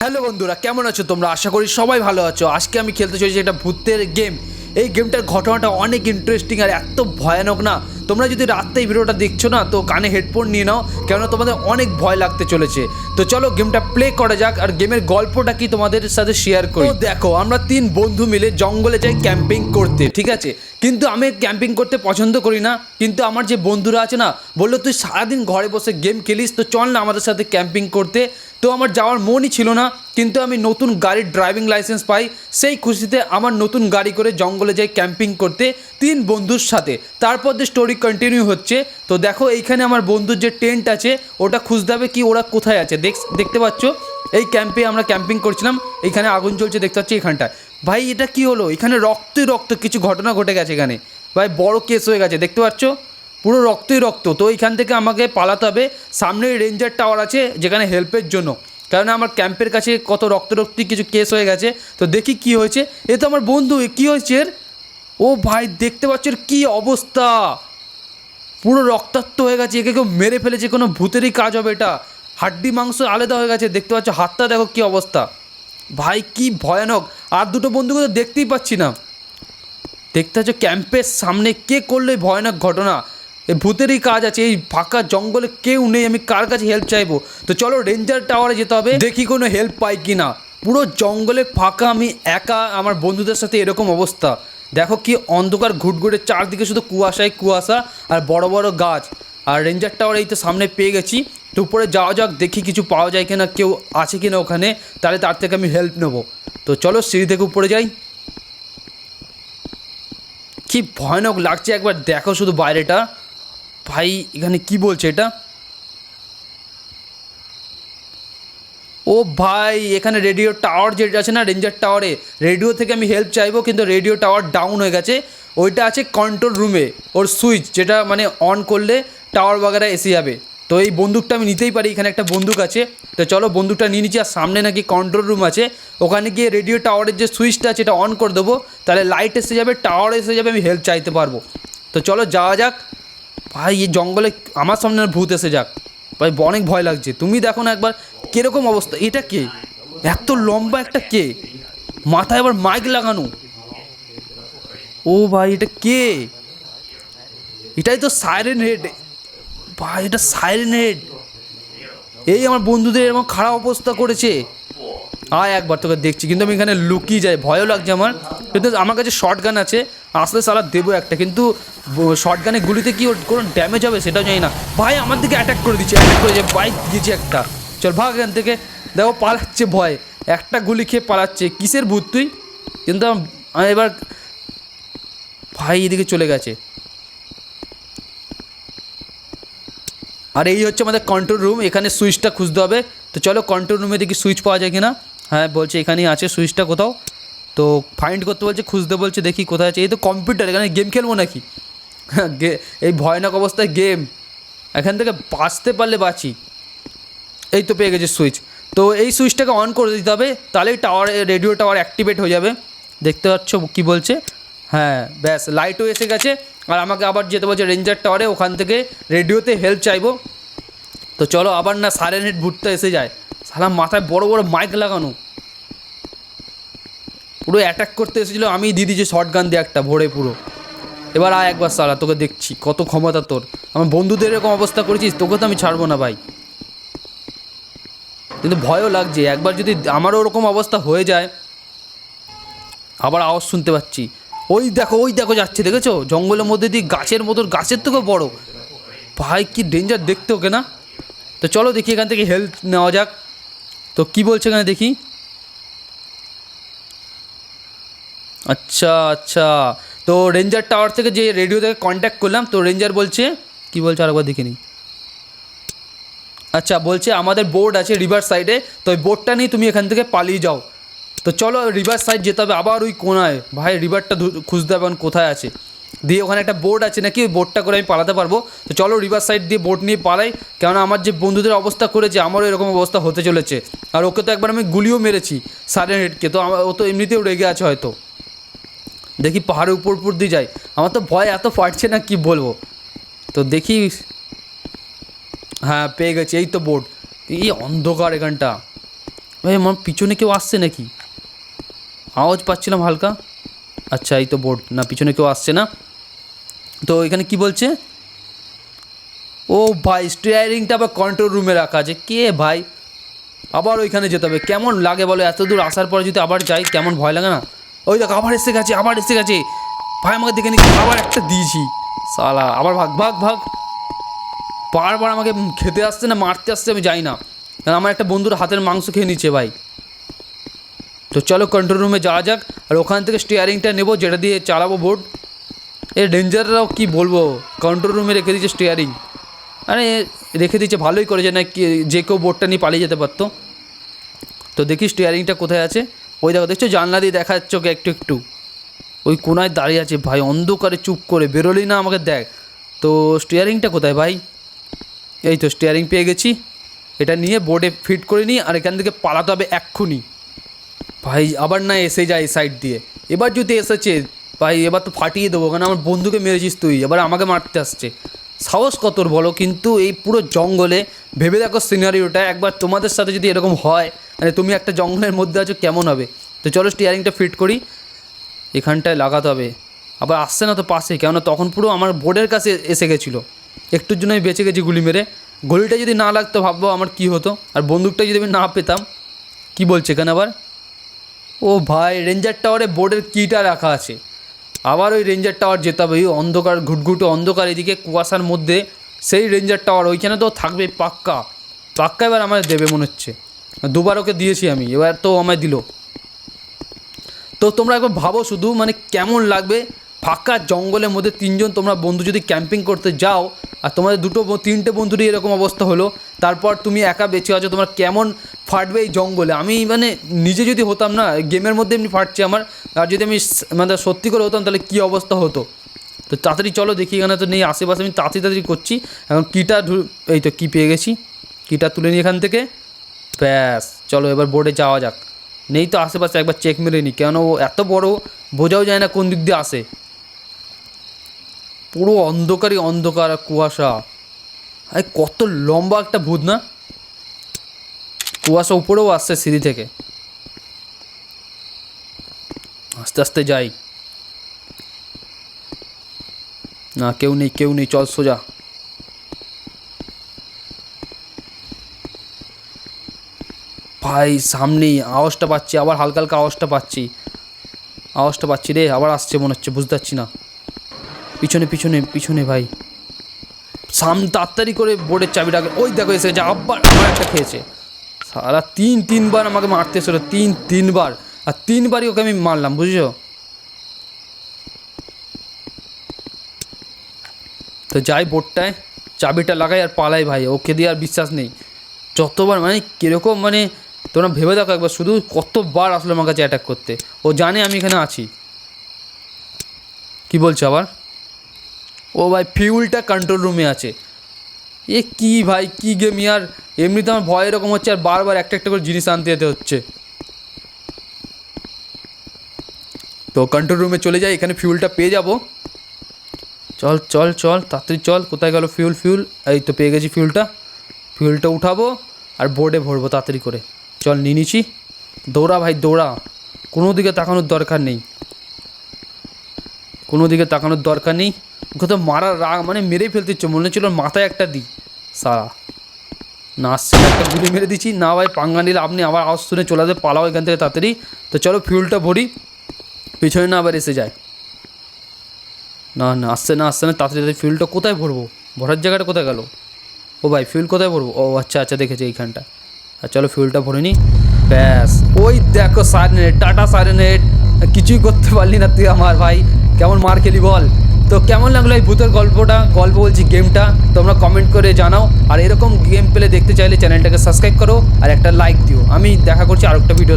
Hello বন্ধুরা, কেমন আছো তোমরা? আশা করি সবাই ভালো আছো। আজকে আমি খেলতে চলেছি একটা ভূতের গেম। এই গেমটার ঘটনাটা অনেক ইন্টারেস্টিং আর এত ভয়ানক না। তোমরা যদি রাত্রে এই ভিডিওটা দেখছো না, তো কানে হেডফোন নিয়ে নাও, কেননা তোমাদের অনেক ভয় লাগতে চলেছে। তো চলো গেমটা প্লে করা যাক আর গেমের গল্পটা কি তোমাদের সাথে শেয়ার করি। তো দেখো, আমরা 3 বন্ধু মিলে জঙ্গলে যাই ক্যাম্পিং করতে, ঠিক আছে? কিন্তু আমি ক্যাম্পিং করতে পছন্দ করি না, কিন্তু আমার যে বন্ধুরা আছে না, বললো তুই সারাদিন ঘরে বসে গেম খেলিস, তো চল না আমাদের সাথে ক্যাম্পিং করতে। তো আমার যাওয়ার মনই ছিল না, কিন্তু আমি নতুন গাড়ির ড্রাইভিং লাইসেন্স পাই। সেই খুশিতে আমার নতুন গাড়ি করে জঙ্গলে যাই ক্যাম্পিং করতে 3 বন্ধুর সাথে। তারপর যে স্টোরি কন্টিনিউ হচ্ছে। তো দেখো, এইখানে আমার বন্ধুর যে টেন্ট আছে ওটা খুঁজতে হবে কি ওরা কোথায় আছে। দেখতে পাচ্ছ এই ক্যাম্পে আমরা ক্যাম্পিং করছিলাম, এইখানে আগুন চলছে দেখতে পাচ্ছি এইখানটায়। ভাই এটা কি হলো? এখানে রক্তই রক্ত, কিছু ঘটনা ঘটে গেছে এখানে। ভাই বড় কেস হয়ে গেছে, দেখতে পাচ্ছ পুরো রক্তই রক্ত। তো এইখান থেকে আমাকে পালাতে হবে। সামনেই রেঞ্জার টাওয়ার আছে যেখানে হেল্পের জন্য, কারণ আমার ক্যাম্পের কাছে কত রক্তি কিছু কেস হয়ে গেছে। তো দেখি কি হয়েছে। এ তো আমার বন্ধু, কি হয়েছে এর? ও ভাই দেখতে পাচ্ছ এর কী অবস্থা, পুরো রক্তাক্ত হয়ে গেছে। একে কেউ মেরে ফেলেছে, কোনো ভূতেরই কাজ হবে এটা। হাড্ডি মাংস আলাদা হয়ে গেছে, দেখতে পাচ্ছ হাতটা দেখো কী অবস্থা। ভাই কি ভয়ানক। আর দুটো বন্ধুকে তো দেখতেই পাচ্ছি না। দেখতে পাচ্ছ ক্যাম্পের সামনে কে করলো এই ভয়ানক ঘটনা? এই ভূতেরই কাজ আছে, এই ফাঁকা জঙ্গলে কেউ নেই, আমি কার কাছে হেল্প চাইবো? তো চলো রেঞ্জার টাওয়ারে যেতে হবে, দেখি কোনো হেল্প পাই কি না। পুরো জঙ্গলে ফাঁকা, আমি একা, আমার বন্ধুদের সাথে এরকম অবস্থা। দেখো কি অন্ধকার ঘুটঘুটে, চারদিকে শুধু কুয়াশায় কুয়াশা আর বড় বড় গাছ। আর রেঞ্জার টাওয়ার এই তো সামনে পেয়ে গেছি। তো উপরে যাওয়া যাক, দেখি কিছু পাওয়া যায় কিনা, কেউ আছে কিনা ওখানে, তাহলে তার থেকে আমি হেল্প নেবো। তো চলো সিঁড়ি থেকে উপরে যাই। কি ভয়ানক লাগছে, একবার দেখো শুধু বাইরেটা। ভাই এখানে কি বলছে এটা? ও ভাই, এখানে রেডিও টাওয়ার যেটা আছে না, রেঞ্জার টাওয়ারে, রেডিও থেকে আমি হেল্প চাইবো, কিন্তু রেডিও টাওয়ার ডাউন হয়ে গেছে। ওইটা আছে কন্ট্রোল রুমে, ওর সুইচ যেটা মানে অন করলে টাওয়ার বাগেরা এসে যাবে। তো এই বন্দুকটা আমি নিতেই পারি, এখানে একটা বন্দুক আছে। তো চলো বন্দুকটা নিয়ে নিচ্ছি। আর সামনে নাকি কন্ট্রোল রুম আছে, ওখানে গিয়ে রেডিও টাওয়ারের যে সুইচটা আছে এটা অন করে দেবো, তাহলে লাইট এসে যাবে, টাওয়ার এসে যাবে, আমি হেল্প চাইতে পারবো। তো চলো যাওয়া যাক। ভাই এই জঙ্গলে আমার সামনে ভূত এসে যাক, ভাই অনেক ভয় লাগছে। তুমি দেখো না একবার কীরকম অবস্থা। এটা কে? এত লম্বা একটা কে, মাথায় আবার মাইক লাগানো। ও ভাই এটা কে? এটাই তো সাইরেন হেড। ভাই এটা সাইরেন হেড, এই আমার বন্ধুদের এরকম খারাপ অবস্থা করেছে। আয় একবার তোকে দেখছি, কিন্তু আমি এখানে লুকিয়ে যাই, ভয়ও লাগছে আমার। কিন্তু আমার কাছে শর্ট গান আছে, আসলে সালা দেবো একটা, কিন্তু শর্ট গানে গুলিতে কি ওর কোনো ড্যামেজ হবে সেটাও জানি না। ভাই আমার দিকে অ্যাটাক করে দিচ্ছে, বাইক দিয়েছে একটা। চল ভাগ এখান থেকে। দেখো পালাচ্ছে ভয়, একটা গুলি খেয়ে পালাচ্ছে। কিসের ভূত তুই? কিন্তু এবার ভাই এদিকে চলে গেছে। আর এই হচ্ছে আমাদের কন্ট্রোল রুম, এখানে সুইচটা খুঁজতে হবে। তো চলো কন্ট্রোল রুমে দেখি সুইচ পাওয়া যায় কিনা। হ্যাঁ বলছে এখানেই আছে সুইচটা কোথাও। তো ফাইন্ড করতে বলছে, খুঁজতে বলছে, দেখি কোথায় আছে। এই তো কম্পিউটার, এখানে গেম খেলবো নাকি? হ্যাঁ এই ভয়ানক অবস্থায় গেম, এখান থেকে বাঁচতে পারলে বাঁচি। এই তো পেয়ে গেছে সুইচ। তো এই সুইচটাকে অন করে দিতে হবে, তাহলেই টাওয়ার, রেডিও টাওয়ার অ্যাক্টিভেট হয়ে যাবে। দেখতে পাচ্ছ কি বলছে? হ্যাঁ ব্যাস, লাইটও এসে গেছে। আর আমাকে আবার যেতে বলছে রেঞ্জার টাওয়ারে, ওখান থেকে রেডিওতে হেল্প চাইবো। তো চলো আবার না সাইরেন হেড ভূতটা এসে যায়, সালা মাথায় বড় বড় মাইক লাগানো, পুরো অ্যাটাক করতে এসেছিলো। আমি দিয়ে দিয়েছি শর্ট গান দিয়ে একটা ভরে পুরো। এবার আয় একবার সালা, তোকে দেখছি কত ক্ষমতা তোর। আমার বন্ধুদের এরকম অবস্থা করেছিস, তোকে তো আমি ছাড়বো না ভাই। কিন্তু ভয়ও লাগছে, একবার যদি আমারও ওরকম অবস্থা হয়ে যায়। আবার আওয়াজ শুনতে পাচ্ছি, ওই দেখো ওই দেখো যাচ্ছে, দেখেছো? জঙ্গলের মধ্যে দিয়ে গাছের মতো, গাছের থেকেও বড়। ভাই কি ডেঞ্জার দেখতে ওকে না। তো চলো দেখি এখান থেকে হেল্প নেওয়া যাক। তো কি বলছে এখানে দেখি। আচ্ছা আচ্ছা, তো রেঞ্জার টাওয়ার থেকে যে রেডিও থেকে কন্ট্যাক্ট করলাম, তো রেঞ্জার বলছে, কি বলছে আরেকবার দেখে নিই। আচ্ছা বলছে আমাদের বোর্ড আছে রিভার সাইডে, তো ওই বোর্ডটা নিয়ে তুমি এখান থেকে পালিয়ে যাও। তো চলো রিভার সাইড যেতে হবে, আবার ওই কোনায়। ভাই রিভারটা খুঁজতে হবে কোথায় আছে। দিয়ে ওখানে একটা বোর্ড আছে নাকি, ওই বোর্ডটা করে আমি পালাতে পারবো। তো চলো রিভার সাইড দিয়ে বোর্ড নিয়ে পালাই, কেননা আমার যে বন্ধুদের অবস্থা করেছে আমারও এরকম অবস্থা হতে চলেছে। আর ওকে তো একবার আমি গুলিও মেরেছি সাইরেন হেডকে, তো ও তো এমনিতেও রেগে আছে হয়তো। দেখি পাহাড়ের উপর উপর দিয়ে যাই, আমার তো ভয় এত ফাটছে না কি বলবো। তো দেখি, হ্যাঁ পেয়ে গেছি, এই তো বোর্ড। এই অন্ধকার এখানটা, ভাই আমার পিছনে কেউ আসছে নাকি? আওয়াজ পাচ্ছিলাম হালকা। আচ্ছা এই তো বোর্ড, না পিছনে কেউ আসছে না। তো এখানে কি বলছে? ও ভাই স্টিয়ারিংটা আবার কন্ট্রোল রুমে রাখা আছে। কে ভাই, আবার ওইখানে যেতে হবে। কেমন লাগে বলো, এত দূর আসার পরে যদি আবার যাই কেমন ভয় লাগে না? ওই দেখো আবার এসে গেছে, আবার এসে গেছে। ভাই আমাকে দেখে নিচ্ছি, আবার একটা দিয়েছি সালা। আবার ভাগ ভাগ ভাগ, বারবার আমাকে খেতে আসছে না মারতে আসছে আমি যাই না, কারণ আমার একটা বন্ধুর হাতের মাংস খেয়ে নিচ্ছে ভাই। তো চলো কন্ট্রোল রুমে যাওয়া যাক, আর ওখান থেকে স্টিয়ারিংটা নেবো যেটা দিয়ে চালাবো বোর্ড। এ ডেঞ্জাররাও কি বলবো, কন্ট্রোল রুমে রেখে দিচ্ছে স্টিয়ারিং। আরে রেখে দিচ্ছে ভালোই করেছে, না কি যে কেউ বোর্ডটা নিয়ে পালিয়ে যেতে পারতো। তো দেখি স্টিয়ারিংটা কোথায় আছে। ওই দেখো, দেখছো জানলা দিয়ে দেখা যাচ্ছে ওকে একটু একটু। ওই কোনায় দাঁড়িয়ে আছে ভাই অন্ধকারে চুপ করে, বেরোলেই না আমাকে দেখ। তো স্টিয়ারিংটা কোথায় ভাই? এই তো স্টিয়ারিং পেয়ে গেছি। এটা নিয়ে বোর্ডে ফিট করে নিই, আর এখান থেকে পালাতে হবে এক্ষুনি। ভাই আবার না এসে যায় এই সাইড দিয়ে। এবার যদি এসেছে ভাই, এবার তো ফাটিয়ে দেবো, কারণ আমার বন্ধুকে মেরেছিস তুই, এবার আমাকে মারতে আসছে। সাহস কতর বলো? কিন্তু এই পুরো জঙ্গলে ভেবে দেখো সিনারিওটা একবার, তোমাদের সাথে যদি এরকম হয়, মানে তুমি একটা জঙ্গলের মধ্যে আছো, কেমন হবে? তো চলো স্টিয়ারিংটা ফিট করি, এখানটায় লাগাতে হবে। আবার আসছে না তো পাশে, কেননা তখন পুরো আমার বোর্ডের কাছে এসে গেছিলো। একটুর জন্য আমি বেঁচে গেছি গুলি মেরে। গুলিটা যদি না লাগতো ভাববো আমার কি হতো, আর বন্দুকটা যদি আমি না পেতাম। কি বলছে এখানে আবার? ও ভাই রেঞ্জার টাওয়ারে বোর্ডের কিটা রাখা আছে। আবার ওই রেঞ্জার টাওয়ার যেতে হবে, ওই অন্ধকার ঘুটঘুটে অন্ধকার, এদিকে কুয়াশার মধ্যে সেই রেঞ্জার টাওয়ার, ওইখানে তো থাকবে পাক্কা পাক্কা। এবার আমায় দেবে মনে হচ্ছে, দুবার ওকে দিয়েছি আমি, এবার তো আমায় দিল। তো তোমরা একবার ভাবো শুধু, মানে কেমন লাগবে ফাঁকা জঙ্গলের মধ্যে তিনজন তোমরা বন্ধু যদি ক্যাম্পিং করতে যাও, আর তোমাদের তিনটে বন্ধুরই এরকম অবস্থা হলো, তারপর তুমি একা বেঁচে আছো, তোমার কেমন ফাটবে এই জঙ্গলে। আমি মানে নিজে যদি হতাম না, গেমের মধ্যে এমনি ফাটছে আমার, আর যদি আমি মানে সত্যি করে হতাম তাহলে কী অবস্থা হতো। তো তাড়াতাড়ি চলো দেখি, এখানে তো নেই আশেপাশে, আমি তাড়াতাড়ি করছি। এখন কিটা এই তো কি পেয়ে গেছি, কিটা তুলে নিই এখান থেকে। ব্যাস চলো এবার বোর্ডে যাওয়া যাক। নেই তো আশেপাশে, একবার চেক মেরে নিই, কেন ও এত বড় বোঝাও যায় না কোন দিক দিয়ে আসে। পুরো অন্ধকারই অন্ধকার, কুয়াশা। আরে কত লম্বা একটা ভূত না, কুয়াশা উপরেও আসছে সিঁড়ি থেকে। আস্তে আস্তে যাই। না কেউ নেই, কেউ নেই, চল সোজা। ভাই সামনেই আওয়াজটা পাচ্ছি, আবার হালকা হালকা আওয়াজটা পাচ্ছি রে, আবার আসছে মনে হচ্ছে, বুঝতে পারছি না। পিছনে পিছনে পিছনে ভাই, সামনে তাড়াতাড়ি করে বোর্ডের চাবিটা, ওই দেখো এসে গেছে, আবার একটা খেয়েছে সারা। তিনবার আমাকে মারতে এসেছিল, তিনবার, আর তিনবারই ওকে আমি মারলাম, বুঝছো? তো যাই বোর্ডটায়, চাবিটা লাগাই আর পালাই ভাই, ওকে দিয়ে আর বিশ্বাস নেই। যতবার মানে কীরকম, মানে তোমরা ভেবে দেখো একবার শুধু, কতবার আসলো আমার কাছে অ্যাটাক করতে। ও জানে আমি এখানে আছি। কি বলছো আবার? ও ভাই ফিউলটা কন্ট্রোল রুমে আছে। এ কি ভাই, কি গেম ইয়ার! এমনিতে আমার ভয় এরকম হচ্ছে, আর বারবার একটা একটা করে জিনিস আনতে যেতে হচ্ছে। তো কন্ট্রোল রুমে চলে যাই, এখানে ফিউলটা পেয়ে যাব। চল চল চল তাড়াতাড়ি চল, কোথায় গেল ফিউল? এই তো পেয়ে গেছি ফিউলটা উঠাবো আর বোর্ডে ভরবো তাড়াতাড়ি করে। চল নিয়ে নিচ্ছি, দৌড়া ভাই দৌড়া, কোনো দিকে তাকানোর দরকার নেই, ওকে তো মারার রাগ, মানে মেরেই ফেলতে ইচ্ছে, মনে হচ্ছিল মাথায় একটা দিই সারা। না আসছে, একটা গুলি মেরে দিচ্ছি। না ভাই পাঙ্গা নিলে আপনি আবার আওয়াজ শুনে চলে আসবে, পালাও এখান থেকে তাড়াতাড়ি। তো চলো ফিউলটা ভরি, পিছনে না আবার এসে যায়। না আসছে না তাড়াতাড়ি ফিউলটা কোথায় ভরবো, ভরার জায়গাটা কোথায় গেল? ও ভাই ফিউল কোথায় ভরবো? ও আচ্ছা দেখেছি এইখানটা। আর চলো ফিউলটা ভরে নিই। ব্যাস ওই দেখো সাইরেন, টাটা সাইরেন, কিছুই করতে পারলি না তুই আমার ভাই, কেমন মার খেলি বল। তো কেমন লাগলো এই ভূতের গল্প বলছি গেমটা, তোমরা কমেন্ট করে জানাও। আর এরকম গেম পেলে দেখতে চাইলে চ্যানেলটাকে সাবস্ক্রাইব করো আর একটা লাইক দিও। আমি দেখা করছি আরেকটা ভিডিও।